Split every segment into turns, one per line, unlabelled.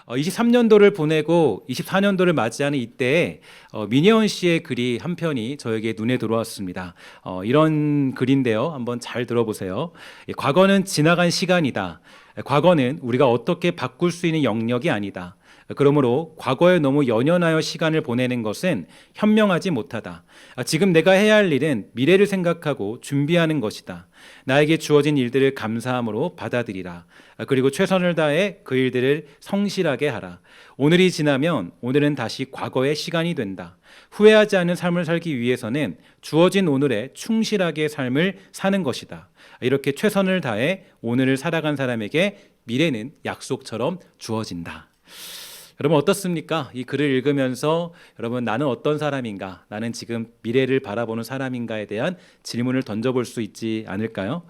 23년도를 보내고 24년도를 맞이하는 이때에 민혜원 씨의 글이 한 편이 저에게 눈에 들어왔습니다. 이런 글인데요. 한번 잘 들어보세요. 과거는 지나간 시간이다. 과거는 우리가 어떻게 바꿀 수 있는 영역이 아니다. 그러므로 과거에 너무 연연하여 시간을 보내는 것은 현명하지 못하다. 지금 내가 해야 할 일은 미래를 생각하고 준비하는 것이다. 나에게 주어진 일들을 감사함으로 받아들이라. 그리고 최선을 다해 그 일들을 성실하게 하라. 오늘이 지나면 오늘은 다시 과거의 시간이 된다. 후회하지 않는 삶을 살기 위해서는 주어진 오늘에 충실하게 삶을 사는 것이다. 이렇게 최선을 다해 오늘을 살아간 사람에게 미래는 약속처럼 주어진다. 여러분 어떻습니까? 이 글을 읽으면서 여러분 나는 어떤 사람인가? 나는 지금 미래를 바라보는 사람인가에 대한 질문을 던져볼 수 있지 않을까요?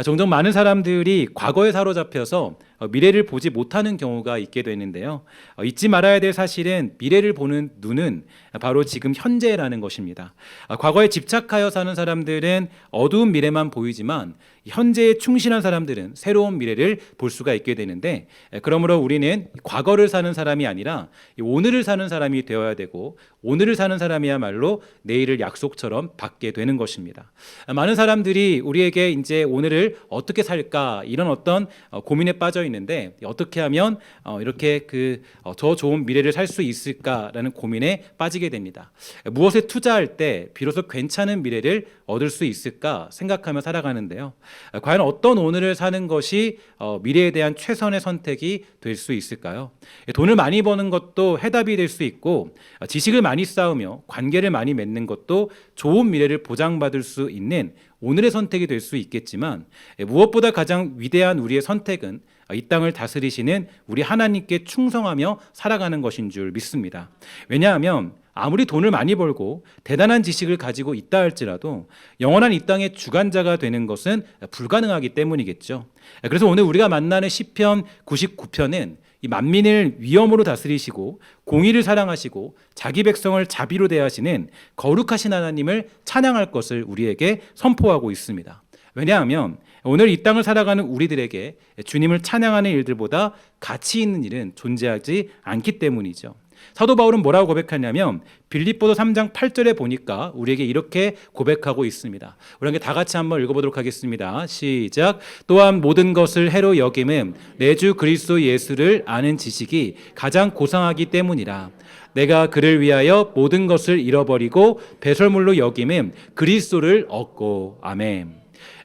종종 많은 사람들이 과거에 사로잡혀서 미래를 보지 못하는 경우가 있게 되는데요. 잊지 말아야 될 사실은 미래를 보는 눈은 바로 지금 현재라는 것입니다. 과거에 집착하여 사는 사람들은 어두운 미래만 보이지만 현재에 충실한 사람들은 새로운 미래를 볼 수가 있게 되는데, 그러므로 우리는 과거를 사는 사람이 아니라 오늘을 사는 사람이 되어야 되고, 오늘을 사는 사람이야말로 내일을 약속처럼 받게 되는 것입니다. 많은 사람들이 우리에게 이제 오늘을 어떻게 살까 이런 어떤 고민에 빠져 있는데, 어떻게 하면 이렇게 더 좋은 미래를 살 수 있을까라는 고민에 빠지게 됩니다. 무엇에 투자할 때 비로소 괜찮은 미래를 얻을 수 있을까 생각하며 살아가는데요. 과연 어떤 오늘을 사는 것이 미래에 대한 최선의 선택이 될 수 있을까요? 돈을 많이 버는 것도 해답이 될 수 있고, 지식을 많이 쌓으며 관계를 많이 맺는 것도 좋은 미래를 보장받을 수 있는 오늘의 선택이 될 수 있겠지만, 무엇보다 가장 위대한 우리의 선택은 이 땅을 다스리시는 우리 하나님께 충성하며 살아가는 것인 줄 믿습니다. 왜냐하면 아무리 돈을 많이 벌고 대단한 지식을 가지고 있다 할지라도 영원한 이 땅의 주관자가 되는 것은 불가능하기 때문이겠죠. 그래서 오늘 우리가 만나는 시편 99편은 이 만민을 위엄으로 다스리시고 공의를 사랑하시고 자기 백성을 자비로 대하시는 거룩하신 하나님을 찬양할 것을 우리에게 선포하고 있습니다. 왜냐하면 오늘 이 땅을 살아가는 우리들에게 주님을 찬양하는 일들보다 가치 있는 일은 존재하지 않기 때문이죠. 사도 바울은 뭐라고 고백하냐면 빌립보서 3장 8절에 보니까 우리에게 이렇게 고백하고 있습니다. 우리 함께 다 같이 한번 읽어보도록 하겠습니다. 시작. 또한 모든 것을 해로 여김은 내 주 그리스도 예수를 아는 지식이 가장 고상하기 때문이라. 내가 그를 위하여 모든 것을 잃어버리고 배설물로 여김은 그리스도를 얻고. 아멘.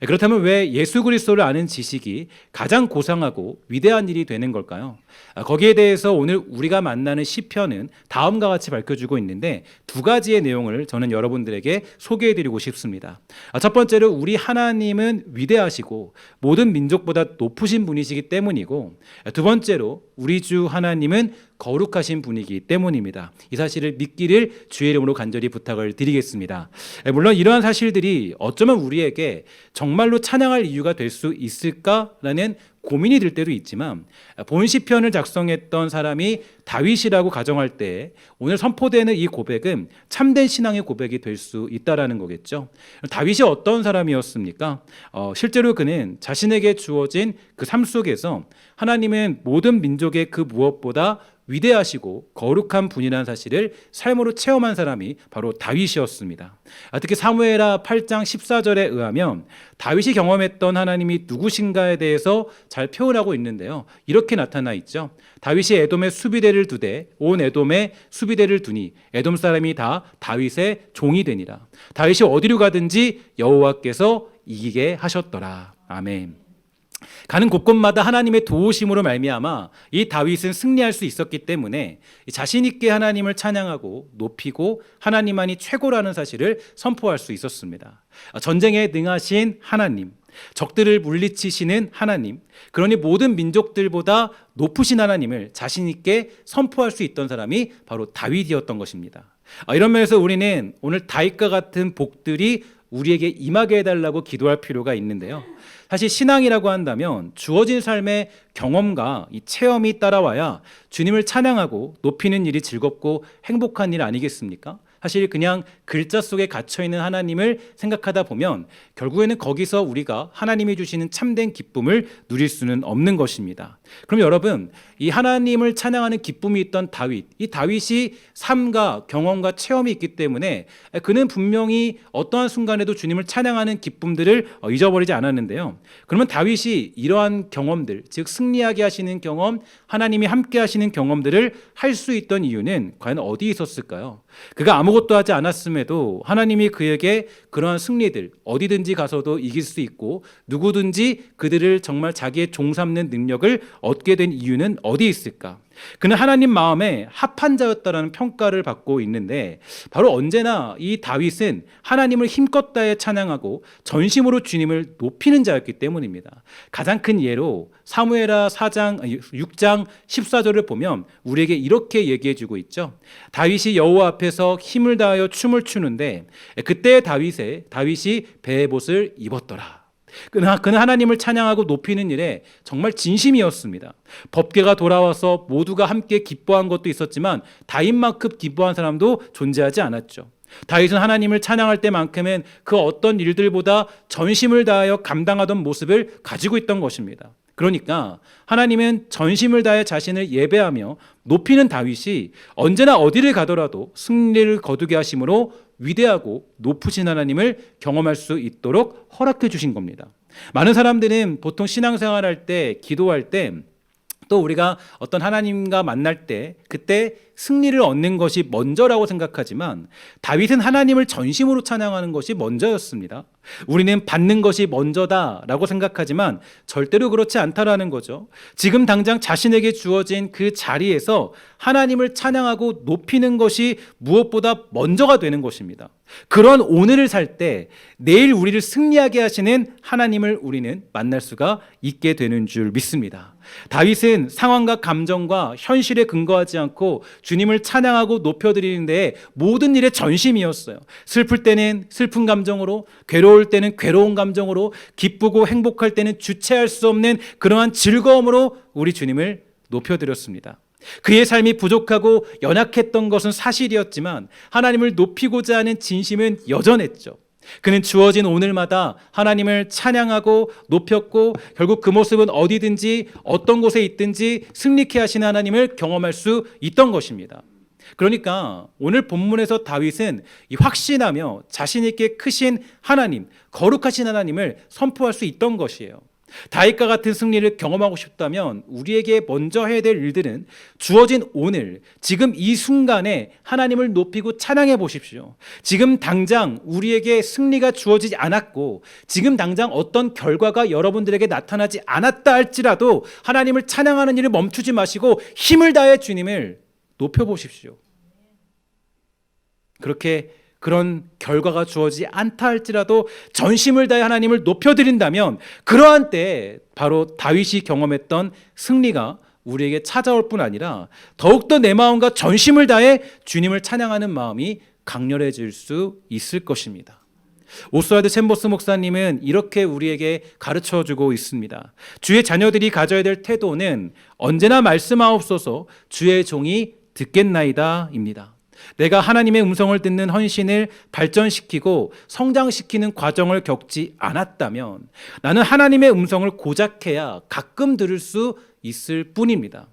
그렇다면 왜 예수 그리스도를 아는 지식이 가장 고상하고 위대한 일이 되는 걸까요? 거기에 대해서 오늘 우리가 만나는 시편은 다음과 같이 밝혀주고 있는데, 두 가지의 내용을 저는 여러분들에게 소개해드리고 싶습니다. 첫 번째로 우리 하나님은 위대하시고 모든 민족보다 높으신 분이시기 때문이고, 두 번째로 우리 주 하나님은 거룩하신 분이기 때문입니다. 이 사실을 믿기를 주의 이름으로 간절히 부탁을 드리겠습니다. 물론 이러한 사실들이 어쩌면 우리에게 정말로 찬양할 이유가 될 수 있을까라는 고민이 들 때도 있지만, 본 시편을 작성했던 사람이 다윗이라고 가정할 때 오늘 선포되는 이 고백은 참된 신앙의 고백이 될 수 있다라는 거겠죠. 다윗이 어떤 사람이었습니까? 실제로 그는 자신에게 주어진 그 삶 속에서 하나님은 모든 민족의 그 무엇보다 위대하시고 거룩한 분이라는 사실을 삶으로 체험한 사람이 바로 다윗이었습니다. 특히 사무엘하 8장 14절에 의하면 다윗이 경험했던 하나님이 누구신가에 대해서 잘 표현하고 있는데요. 이렇게 나타나 있죠. 다윗이 에돔에 수비대를 두되 온 에돔에 수비대를 두니 에돔 사람이 다 다윗의 종이 되니라. 다윗이 어디로 가든지 여호와께서 이기게 하셨더라. 아멘. 가는 곳곳마다 하나님의 도우심으로 말미암아 이 다윗은 승리할 수 있었기 때문에 자신 있게 하나님을 찬양하고 높이고 하나님만이 최고라는 사실을 선포할 수 있었습니다. 전쟁에 능하신 하나님, 적들을 물리치시는 하나님, 그러니 모든 민족들보다 높으신 하나님을 자신 있게 선포할 수 있던 사람이 바로 다윗이었던 것입니다. 이런 면에서 우리는 오늘 다윗과 같은 복들이 우리에게 임하게 해달라고 기도할 필요가 있는데요. 사실 신앙이라고 한다면 주어진 삶의 경험과 이 체험이 따라와야 주님을 찬양하고 높이는 일이 즐겁고 행복한 일 아니겠습니까? 사실 그냥 글자 속에 갇혀있는 하나님을 생각하다 보면 결국에는 거기서 우리가 하나님이 주시는 참된 기쁨을 누릴 수는 없는 것입니다. 그럼 여러분, 이 하나님을 찬양하는 기쁨이 있던 다윗, 이 다윗이 삶과 경험과 체험이 있기 때문에 그는 분명히 어떠한 순간에도 주님을 찬양하는 기쁨들을 잊어버리지 않았는데요. 그러면 다윗이 이러한 경험들, 즉 승리하게 하시는 경험, 하나님이 함께 하시는 경험들을 할 수 있던 이유는 과연 어디에 있었을까요? 그가 아무것도 하지 않았음에도 하나님이 그에게 그러한 승리들, 어디든지 가서도 이길 수 있고 누구든지 그들을 정말 자기의 종 삼는 능력을 얻게 된 이유는 어디에 있을까? 그는 하나님 마음에 합한 자였다라는 평가를 받고 있는데, 바로 언제나 이 다윗은 하나님을 힘껏 다해 찬양하고 전심으로 주님을 높이는 자였기 때문입니다. 가장 큰 예로 사무엘하 6장 14절을 보면 우리에게 이렇게 얘기해 주고 있죠. 다윗이 여호와 앞에서 힘을 다하여 춤을 추는데 그때 다윗이 베옷을 입었더라. 그는 하나님을 찬양하고 높이는 일에 정말 진심이었습니다. 법궤가 돌아와서 모두가 함께 기뻐한 것도 있었지만 다윗만큼 기뻐한 사람도 존재하지 않았죠. 다윗은 하나님을 찬양할 때만큼은 그 어떤 일들보다 전심을 다하여 감당하던 모습을 가지고 있던 것입니다. 그러니까 하나님은 전심을 다해 자신을 예배하며 높이는 다윗이 언제나 어디를 가더라도 승리를 거두게 하심으로 위대하고 높으신 하나님을 경험할 수 있도록 허락해 주신 겁니다. 많은 사람들은 보통 신앙생활할 때, 기도할 때, 또 우리가 어떤 하나님과 만날 때 그때 승리를 얻는 것이 먼저라고 생각하지만 다윗은 하나님을 전심으로 찬양하는 것이 먼저였습니다. 우리는 받는 것이 먼저다라고 생각하지만 절대로 그렇지 않다라는 거죠. 지금 당장 자신에게 주어진 그 자리에서 하나님을 찬양하고 높이는 것이 무엇보다 먼저가 되는 것입니다. 그런 오늘을 살 때 내일 우리를 승리하게 하시는 하나님을 우리는 만날 수가 있게 되는 줄 믿습니다. 다윗은 상황과 감정과 현실에 근거하지 않고 주님을 찬양하고 높여드리는 데 모든 일에 전심이었어요. 슬플 때는 슬픈 감정으로, 괴로울 때는 괴로운 감정으로, 기쁘고 행복할 때는 주체할 수 없는 그러한 즐거움으로 우리 주님을 높여드렸습니다. 그의 삶이 부족하고 연약했던 것은 사실이었지만 하나님을 높이고자 하는 진심은 여전했죠. 그는 주어진 오늘마다 하나님을 찬양하고 높였고 결국 그 모습은 어디든지 어떤 곳에 있든지 승리케 하시는 하나님을 경험할 수 있던 것입니다. 그러니까 오늘 본문에서 다윗은 확신하며 자신 있게 크신 하나님, 거룩하신 하나님을 선포할 수 있던 것이에요. 다윗과 같은 승리를 경험하고 싶다면 우리에게 먼저 해야 될 일들은 주어진 오늘, 지금 이 순간에 하나님을 높이고 찬양해 보십시오. 지금 당장 우리에게 승리가 주어지지 않았고 지금 당장 어떤 결과가 여러분들에게 나타나지 않았다 할지라도 하나님을 찬양하는 일을 멈추지 마시고 힘을 다해 주님을 높여보십시오. 그렇게 그런 결과가 주어지지 않다 할지라도 전심을 다해 하나님을 높여드린다면 그러한 때에 바로 다윗이 경험했던 승리가 우리에게 찾아올 뿐 아니라 더욱더 내 마음과 전심을 다해 주님을 찬양하는 마음이 강렬해질 수 있을 것입니다. 오스왈드 챔버스 목사님은 이렇게 우리에게 가르쳐주고 있습니다. 주의 자녀들이 가져야 될 태도는 언제나 말씀하옵소서 주의 종이 듣겠나이다 입니다. 내가 하나님의 음성을 듣는 헌신을 발전시키고 성장시키는 과정을 겪지 않았다면 나는 하나님의 음성을 고작해야 가끔 들을 수 있을 뿐입니다.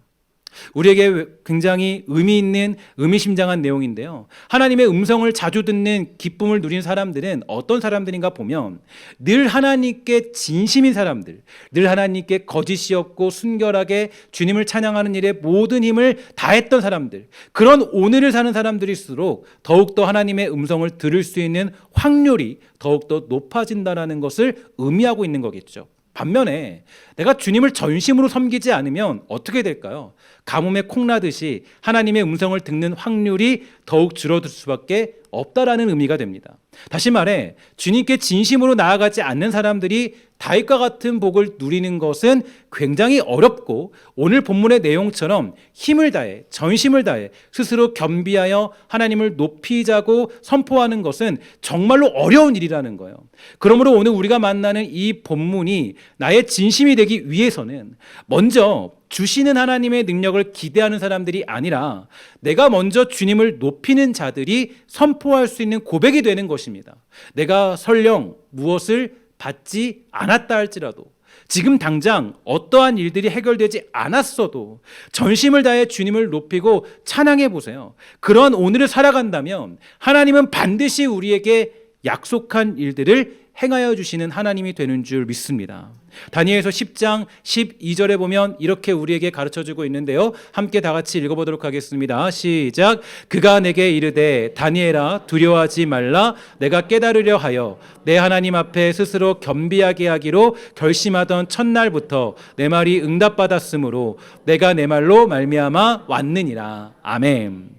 우리에게 굉장히 의미심장한 내용인데요. 하나님의 음성을 자주 듣는 기쁨을 누린 사람들은 어떤 사람들인가 보면 늘 하나님께 진심인 사람들, 늘 하나님께 거짓이 없고 순결하게 주님을 찬양하는 일에 모든 힘을 다했던 사람들, 그런 오늘을 사는 사람들일수록 더욱더 하나님의 음성을 들을 수 있는 확률이 더욱더 높아진다는 것을 의미하고 있는 거겠죠. 반면에 내가 주님을 전심으로 섬기지 않으면 어떻게 될까요? 가뭄에 콩나듯이 하나님의 음성을 듣는 확률이 더욱 줄어들 수밖에 없다라는 의미가 됩니다. 다시 말해 주님께 진심으로 나아가지 않는 사람들이 다윗과 같은 복을 누리는 것은 굉장히 어렵고 오늘 본문의 내용처럼 힘을 다해 전심을 다해 스스로 겸비하여 하나님을 높이자고 선포하는 것은 정말로 어려운 일이라는 거예요. 그러므로 오늘 우리가 만나는 이 본문이 나의 진심이 되기 위해서는 먼저 주시는 하나님의 능력을 기대하는 사람들이 아니라 내가 먼저 주님을 높이는 자들이 선포할 수 있는 고백이 되는 것입니다. 내가 설령 무엇을 받지 않았다 할지라도, 지금 당장 어떠한 일들이 해결되지 않았어도 전심을 다해 주님을 높이고 찬양해 보세요. 그런 오늘을 살아간다면 하나님은 반드시 우리에게 약속한 일들을 행하여 주시는 하나님이 되는 줄 믿습니다. 다니엘서 10장 12절에 보면 이렇게 우리에게 가르쳐주고 있는데요, 함께 다 같이 읽어보도록 하겠습니다. 시작. 그가 내게 이르되 다니엘아 두려워하지 말라. 내가 깨달으려 하여 내 하나님 앞에 스스로 겸비하게 하기로 결심하던 첫날부터 내 말이 응답받았으므로 내가 내 말로 말미암아 왔느니라. 아멘.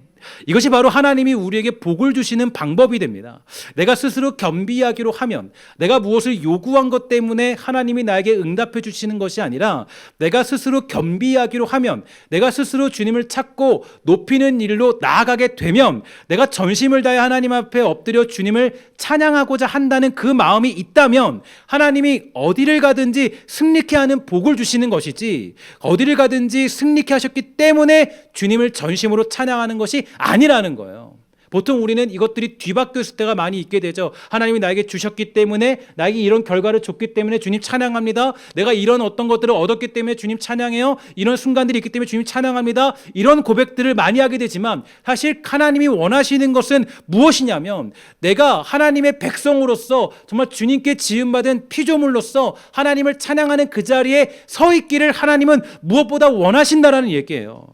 이것이 바로 하나님이 우리에게 복을 주시는 방법이 됩니다. 내가 스스로 겸비하기로 하면, 내가 무엇을 요구한 것 때문에 하나님이 나에게 응답해 주시는 것이 아니라 내가 스스로 겸비하기로 하면, 내가 스스로 주님을 찾고 높이는 일로 나아가게 되면, 내가 전심을 다해 하나님 앞에 엎드려 주님을 찬양하고자 한다는 그 마음이 있다면 하나님이 어디를 가든지 승리케 하는 복을 주시는 것이지, 어디를 가든지 승리케 하셨기 때문에 주님을 전심으로 찬양하는 것이 아니라는 거예요. 보통 우리는 이것들이 뒤바뀌었을 때가 많이 있게 되죠. 하나님이 나에게 주셨기 때문에, 나에게 이런 결과를 줬기 때문에 주님 찬양합니다. 내가 이런 어떤 것들을 얻었기 때문에 주님 찬양해요. 이런 순간들이 있기 때문에 주님 찬양합니다. 이런 고백들을 많이 하게 되지만, 사실 하나님이 원하시는 것은 무엇이냐면, 내가 하나님의 백성으로서 정말 주님께 지음받은 피조물로서 하나님을 찬양하는 그 자리에 서 있기를 하나님은 무엇보다 원하신다라는 얘기예요.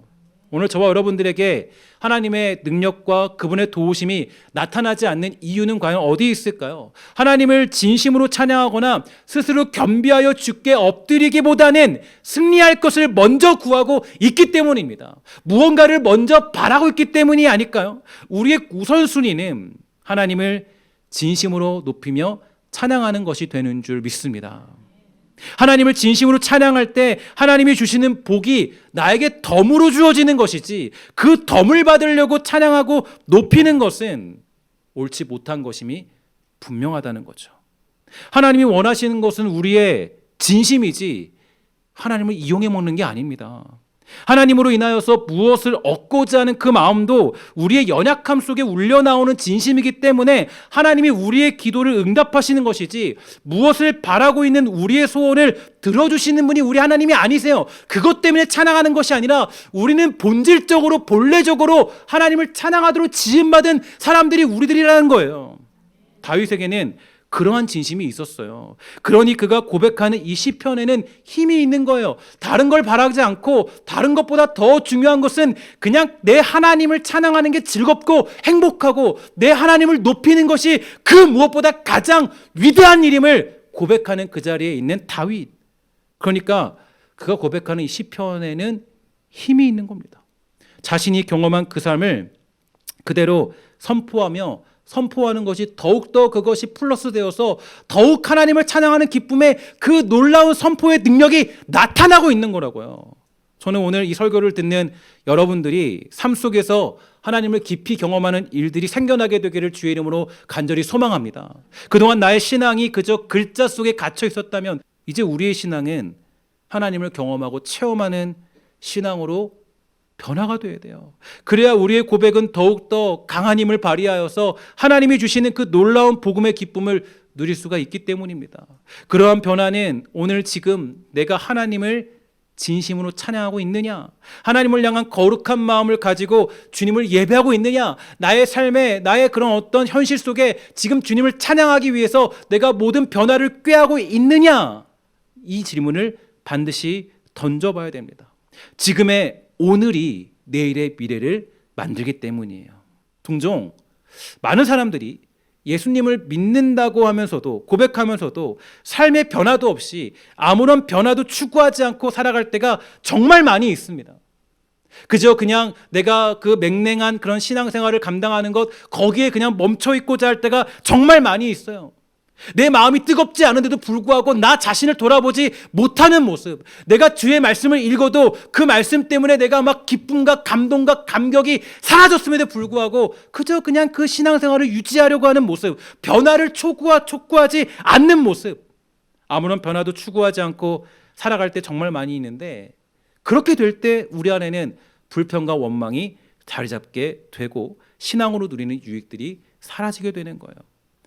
오늘 저와 여러분들에게 하나님의 능력과 그분의 도우심이 나타나지 않는 이유는 과연 어디에 있을까요? 하나님을 진심으로 찬양하거나 스스로 겸비하여 주께 엎드리기보다는 승리할 것을 먼저 구하고 있기 때문입니다. 무언가를 먼저 바라고 있기 때문이 아닐까요? 우리의 우선순위는 하나님을 진심으로 높이며 찬양하는 것이 되는 줄 믿습니다. 하나님을 진심으로 찬양할 때 하나님이 주시는 복이 나에게 덤으로 주어지는 것이지, 그 덤을 받으려고 찬양하고 높이는 것은 옳지 못한 것임이 분명하다는 거죠. 하나님이 원하시는 것은 우리의 진심이지 하나님을 이용해 먹는 게 아닙니다. 하나님으로 인하여서 무엇을 얻고자 하는 그 마음도 우리의 연약함 속에 울려나오는 진심이기 때문에 하나님이 우리의 기도를 응답하시는 것이지, 무엇을 바라고 있는 우리의 소원을 들어주시는 분이 우리 하나님이 아니세요. 그것 때문에 찬양하는 것이 아니라 우리는 본질적으로 본래적으로 하나님을 찬양하도록 지음받은 사람들이 우리들이라는 거예요. 다윗에게는 그러한 진심이 있었어요. 그러니 그가 고백하는 이 시편에는 힘이 있는 거예요. 다른 걸 바라지 않고, 다른 것보다 더 중요한 것은 그냥 내 하나님을 찬양하는 게 즐겁고 행복하고 내 하나님을 높이는 것이 그 무엇보다 가장 위대한 일임을 고백하는 그 자리에 있는 다윗. 그러니까 그가 고백하는 이 시편에는 힘이 있는 겁니다. 자신이 경험한 그 삶을 그대로 선포하는 것이 더욱더 그것이 플러스 되어서 더욱 하나님을 찬양하는 기쁨에 그 놀라운 선포의 능력이 나타나고 있는 거라고요. 저는 오늘 이 설교를 듣는 여러분들이 삶 속에서 하나님을 깊이 경험하는 일들이 생겨나게 되기를 주의 이름으로 간절히 소망합니다. 그동안 나의 신앙이 그저 글자 속에 갇혀 있었다면 이제 우리의 신앙은 하나님을 경험하고 체험하는 신앙으로 변화가 돼야 돼요. 그래야 우리의 고백은 더욱더 강한 힘을 발휘하여서 하나님이 주시는 그 놀라운 복음의 기쁨을 누릴 수가 있기 때문입니다. 그러한 변화는 오늘 지금 내가 하나님을 진심으로 찬양하고 있느냐, 하나님을 향한 거룩한 마음을 가지고 주님을 예배하고 있느냐, 나의 삶에, 나의 그런 어떤 현실 속에 지금 주님을 찬양하기 위해서 내가 모든 변화를 꾀하고 있느냐, 이 질문을 반드시 던져봐야 됩니다. 지금의 오늘이 내일의 미래를 만들기 때문이에요. 종종 많은 사람들이 예수님을 믿는다고 하면서도, 고백하면서도 삶의 변화도 없이 아무런 변화도 추구하지 않고 살아갈 때가 정말 많이 있습니다. 그저 그냥 내가 그 맹랭한 그런 신앙생활을 감당하는 것, 거기에 그냥 멈춰 있고자 할 때가 정말 많이 있어요. 내 마음이 뜨겁지 않은데도 불구하고 나 자신을 돌아보지 못하는 모습, 내가 주의 말씀을 읽어도 그 말씀 때문에 내가 막 기쁨과 감동과 감격이 사라졌음에도 불구하고 그저 그냥 그 신앙생활을 유지하려고 하는 모습, 변화를 촉구하지 않는 모습, 아무런 변화도 추구하지 않고 살아갈 때 정말 많이 있는데, 그렇게 될 때 우리 안에는 불평과 원망이 자리 잡게 되고 신앙으로 누리는 유익들이 사라지게 되는 거예요.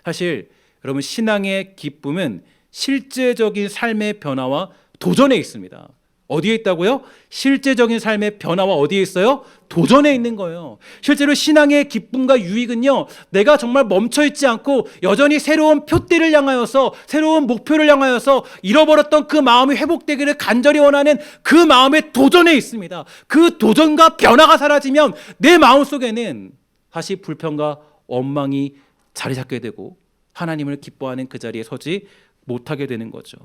사실 여러분, 신앙의 기쁨은 실제적인 삶의 변화와 도전에 있습니다. 어디에 있다고요? 실제적인 삶의 변화와 어디에 있어요? 도전에 있는 거예요. 실제로 신앙의 기쁨과 유익은요, 내가 정말 멈춰있지 않고 여전히 새로운 표대를 향하여서, 새로운 목표를 향하여서 잃어버렸던 그 마음이 회복되기를 간절히 원하는 그 마음의 도전에 있습니다. 그 도전과 변화가 사라지면 내 마음속에는 다시 불평과 원망이 자리 잡게 되고 하나님을 기뻐하는 그 자리에 서지 못하게 되는 거죠.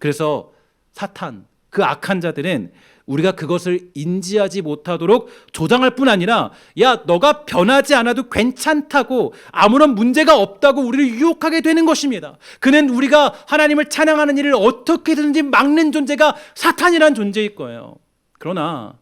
그래서 사탄, 그 악한 자들은 우리가 그것을 인지하지 못하도록 조장할 뿐 아니라, 야, 너가 변하지 않아도 괜찮다고, 아무런 문제가 없다고 우리를 유혹하게 되는 것입니다. 그는 우리가 하나님을 찬양하는 일을 어떻게든지 막는 존재가 사탄이란 존재일 거예요. 그러나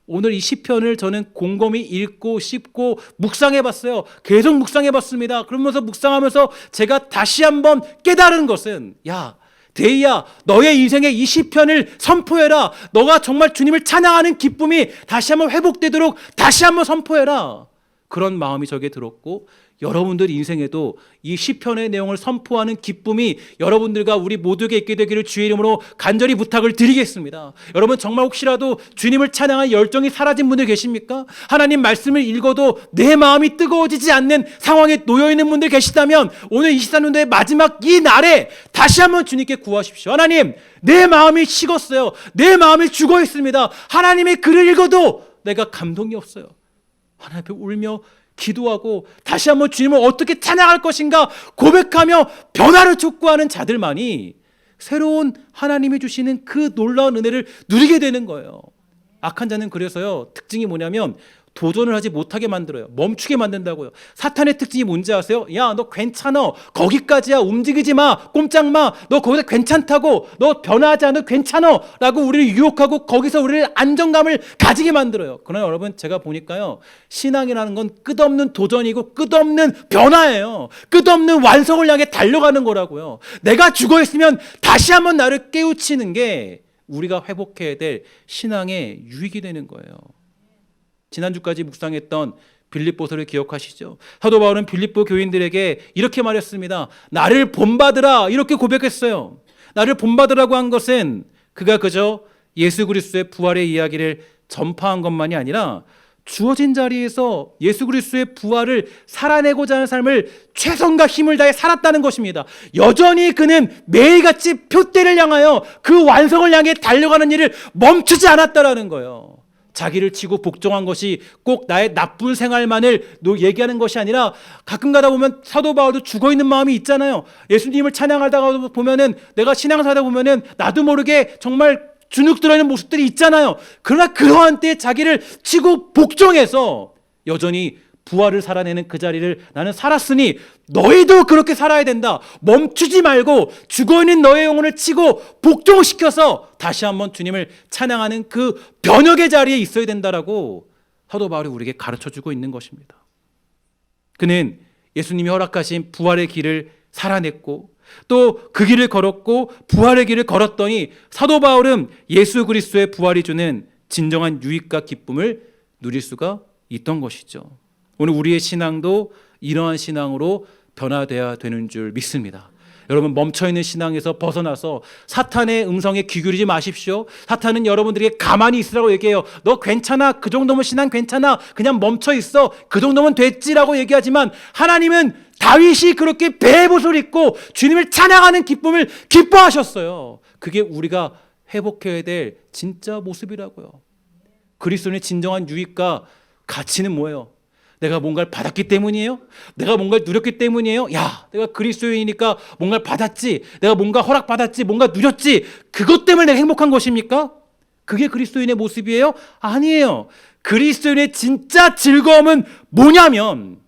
오늘 이 시편을 저는 곰곰이 읽고 씹고 묵상해 봤어요. 계속 묵상해 봤습니다. 그러면서 묵상하면서 제가 다시 한번 깨달은 것은, 야, 데이야, 너의 인생의 이 시편을 선포해라. 너가 정말 주님을 찬양하는 기쁨이 다시 한번 회복되도록 다시 한번 선포해라. 그런 마음이 저에게 들었고, 여러분들 인생에도 이 시편의 내용을 선포하는 기쁨이 여러분들과 우리 모두에게 있게 되기를 주의 이름으로 간절히 부탁을 드리겠습니다. 여러분, 정말 혹시라도 주님을 찬양한 열정이 사라진 분들 계십니까? 하나님 말씀을 읽어도 내 마음이 뜨거워지지 않는 상황에 놓여있는 분들 계시다면 오늘 24년도의 마지막 이 날에 다시 한번 주님께 구하십시오. 하나님, 내 마음이 식었어요. 내 마음이 죽어 있습니다. 하나님의 글을 읽어도 내가 감동이 없어요. 하나님 앞에 울며 기도하고 다시 한번 주님을 어떻게 찬양할 것인가 고백하며 변화를 촉구하는 자들만이 새로운 하나님이 주시는 그 놀라운 은혜를 누리게 되는 거예요. 악한 자는 그래서요, 특징이 뭐냐면 도전을 하지 못하게 만들어요. 멈추게 만든다고요. 사탄의 특징이 뭔지 아세요? 야, 너 괜찮아. 거기까지야. 움직이지 마. 꼼짝 마. 너 거기서 괜찮다고. 너 변화하지 않아도 괜찮아. 라고 우리를 유혹하고 거기서 우리를 안정감을 가지게 만들어요. 그러나 여러분, 제가 보니까요, 신앙이라는 건 끝없는 도전이고 끝없는 변화예요. 끝없는 완성을 향해 달려가는 거라고요. 내가 죽어있으면 다시 한번 나를 깨우치는 게 우리가 회복해야 될 신앙의 유익이 되는 거예요. 지난주까지 묵상했던 빌립보서를 기억하시죠? 사도 바울은 빌립보 교인들에게 이렇게 말했습니다. 나를 본받으라, 이렇게 고백했어요. 나를 본받으라고 한 것은 그가 그저 예수 그리스도의 부활의 이야기를 전파한 것만이 아니라 주어진 자리에서 예수 그리스도의 부활을 살아내고자 하는 삶을 최선과 힘을 다해 살았다는 것입니다. 여전히 그는 매일같이 표대를 향하여 그 완성을 향해 달려가는 일을 멈추지 않았다라는 거예요. 자기를 치고 복종한 것이 꼭 나의 나쁜 생활만을 얘기하는 것이 아니라, 가끔 가다 보면 사도 바울도 죽어있는 마음이 있잖아요. 예수님을 찬양하다가 보면은, 내가 신앙사다 보면은 나도 모르게 정말 주눅 들어있는 모습들이 있잖아요. 그러나 그러한 때에 자기를 치고 복종해서 여전히 부활을 살아내는 그 자리를 나는 살았으니 너희도 그렇게 살아야 된다. 멈추지 말고 죽어있는 너의 영혼을 치고 복종시켜서 다시 한번 주님을 찬양하는 그 변혁의 자리에 있어야 된다라고 사도 바울이 우리에게 가르쳐주고 있는 것입니다. 그는 예수님이 허락하신 부활의 길을 살아냈고 또 그 길을 걸었고 부활의 길을 걸었더니 사도 바울은 예수 그리스도의 부활이 주는 진정한 유익과 기쁨을 누릴 수가 있던 것이죠. 오늘 우리의 신앙도 이러한 신앙으로 변화되어야 되는 줄 믿습니다. 여러분, 멈춰있는 신앙에서 벗어나서 사탄의 음성에 귀 기울이지 마십시오. 사탄은 여러분들에게 가만히 있으라고 얘기해요. 너 괜찮아. 그 정도면 신앙 괜찮아. 그냥 멈춰있어. 그 정도면 됐지라고 얘기하지만, 하나님은 다윗이 그렇게 배봇을 입고 주님을 찬양하는 기쁨을 기뻐하셨어요. 그게 우리가 회복해야 될 진짜 모습이라고요. 그리스도인의 진정한 유익과 가치는 뭐예요? 내가 뭔가를 받았기 때문이에요? 내가 뭔가를 누렸기 때문이에요? 야, 내가 그리스도인이니까 뭔가를 받았지, 내가 뭔가 허락받았지, 뭔가 누렸지, 그것 때문에 내가 행복한 것입니까? 그게 그리스도인의 모습이에요? 아니에요. 그리스도인의 진짜 즐거움은 뭐냐면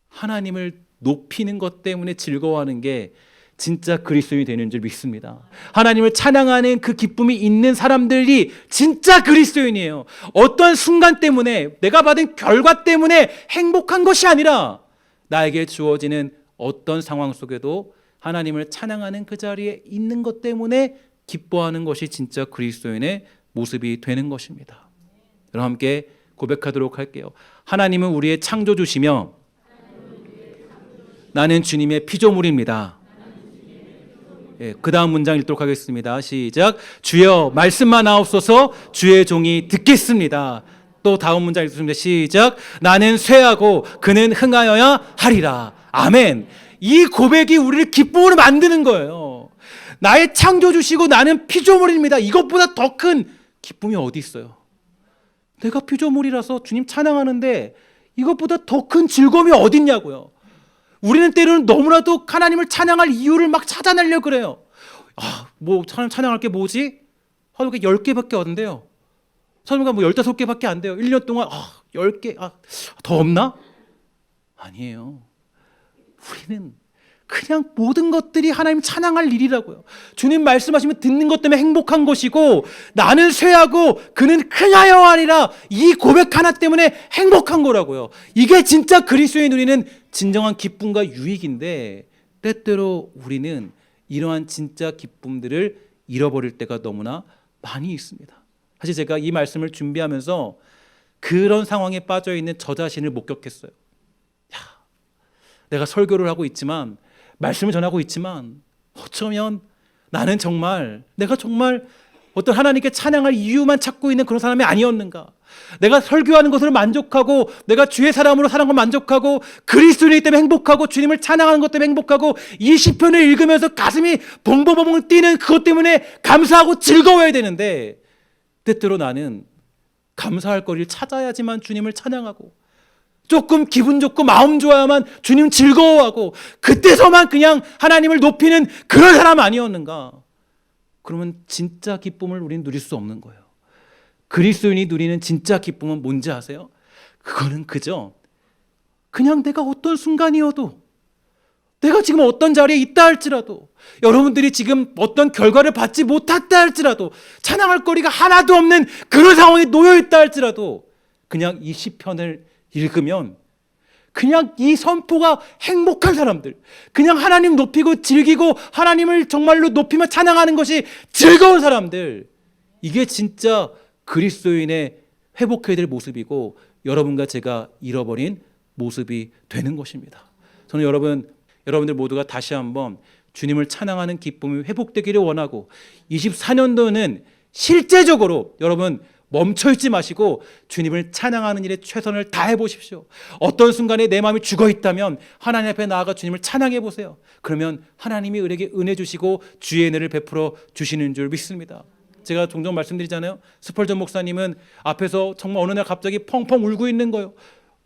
하나님을 높이는 것 때문에 즐거워하는 게 진짜 그리스도인이 되는 줄 믿습니다. 하나님을 찬양하는 그 기쁨이 있는 사람들이 진짜 그리스도인이에요. 어떤 순간 때문에, 내가 받은 결과 때문에 행복한 것이 아니라 나에게 주어지는 어떤 상황 속에도 하나님을 찬양하는 그 자리에 있는 것 때문에 기뻐하는 것이 진짜 그리스도인의 모습이 되는 것입니다. 여러분 함께 고백하도록 할게요. 하나님은 우리의 창조주시며 나는 주님의 피조물입니다. 그 다음 문장 읽도록 하겠습니다. 시작. 주여 말씀만 하옵소서. 주의 종이 듣겠습니다. 또 다음 문장 읽습니다. 시작. 나는 쇠하고 그는 흥하여야 하리라. 아멘. 이 고백이 우리를 기쁨으로 만드는 거예요. 나의 창조주시고 나는 피조물입니다. 이것보다 더 큰 기쁨이 어디 있어요? 내가 피조물이라서 주님 찬양하는데 이것보다 더 큰 즐거움이 어디 있냐고요. 우리는 때로는 너무나도 하나님을 찬양할 이유를 막 찾아내려고 그래요. 뭐 찬양할 게 뭐지? 하루에 10개밖에 안 돼요. 설마 뭐 15개밖에 안 돼요. 1년 동안 10개 더 없나? 아니에요. 우리는 그냥 모든 것들이 하나님 찬양할 일이라고요. 주님 말씀하시면 듣는 것 때문에 행복한 것이고 나는 쇠하고 그는 흥하여 하리라. 이 고백 하나 때문에 행복한 거라고요. 이게 진짜 그리스도의 누리는 진정한 기쁨과 유익인데 때때로 우리는 이러한 진짜 기쁨들을 잃어버릴 때가 너무나 많이 있습니다. 사실 제가 이 말씀을 준비하면서 그런 상황에 빠져 있는 저 자신을 목격했어요. 내가 설교를 하고 있지만 말씀을 전하고 있지만 어쩌면 나는 정말 내가 정말 어떤 하나님께 찬양할 이유만 찾고 있는 그런 사람이 아니었는가. 내가 설교하는 것으로 만족하고 내가 주의 사람으로 사는 걸 만족하고 그리스도이기 때문에 행복하고 주님을 찬양하는 것 때문에 행복하고 이 시편을 읽으면서 가슴이 봉봉봉봉 뛰는 그것 때문에 감사하고 즐거워야 되는데 때때로 나는 감사할 거리를 찾아야지만 주님을 찬양하고 조금 기분 좋고 마음 좋아야만 주님 즐거워하고 그때서만 그냥 하나님을 높이는 그런 사람 아니었는가? 그러면 진짜 기쁨을 우리는 누릴 수 없는 거예요. 그리스도인이 누리는 진짜 기쁨은 뭔지 아세요? 그거는 그저 그냥 내가 어떤 순간이어도 내가 지금 어떤 자리에 있다 할지라도 여러분들이 지금 어떤 결과를 받지 못했다 할지라도 찬양할 거리가 하나도 없는 그런 상황에 놓여 있다 할지라도 그냥 이 시편을 읽으면 그냥 이 선포가 행복한 사람들, 그냥 하나님 높이고 즐기고 하나님을 정말로 높이며 찬양하는 것이 즐거운 사람들, 이게 진짜 그리스도인의 회복해야 될 모습이고 여러분과 제가 잃어버린 모습이 되는 것입니다. 저는 여러분들 모두가 다시 한번 주님을 찬양하는 기쁨이 회복되기를 원하고 24년도는 실제적으로 여러분 멈춰있지 마시고 주님을 찬양하는 일에 최선을 다해 보십시오. 어떤 순간에 내 마음이 죽어 있다면 하나님 앞에 나아가 주님을 찬양해 보세요. 그러면 하나님이 우리에게 은혜 주시고 주의 은혜를 베풀어 주시는 줄 믿습니다. 제가 종종 말씀드리잖아요. 스펄전 목사님은 앞에서 정말 어느 날 갑자기 펑펑 울고 있는 거예요.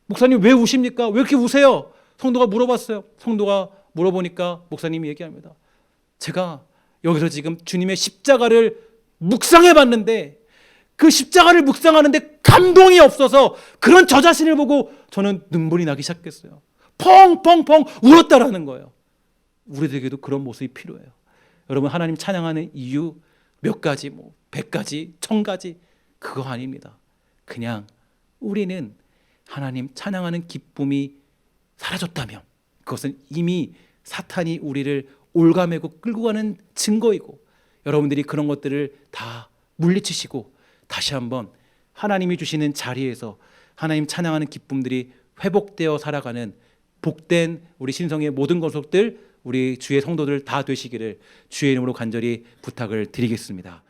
목사님 왜 우십니까? 왜 이렇게 우세요? 성도가 물어봤어요. 성도가 물어보니까 목사님이 얘기합니다. 제가 여기서 지금 주님의 십자가를 묵상해 봤는데 그 십자가를 묵상하는데 감동이 없어서 그런 저 자신을 보고 저는 눈물이 나기 시작했어요. 펑펑펑 울었다라는 거예요. 우리들에게도 그런 모습이 필요해요. 여러분 하나님 찬양하는 이유 몇 가지 100가지 1000가지 그거 아닙니다. 그냥 우리는 하나님 찬양하는 기쁨이 사라졌다면 그것은 이미 사탄이 우리를 올가매고 끌고 가는 증거이고 여러분들이 그런 것들을 다 물리치시고 다시 한번 하나님이 주시는 자리에서 하나님 찬양하는 기쁨들이 회복되어 살아가는 복된 우리 신성의 모든 것들 우리 주의 성도들 다 되시기를 주의 이름으로 간절히 부탁을 드리겠습니다.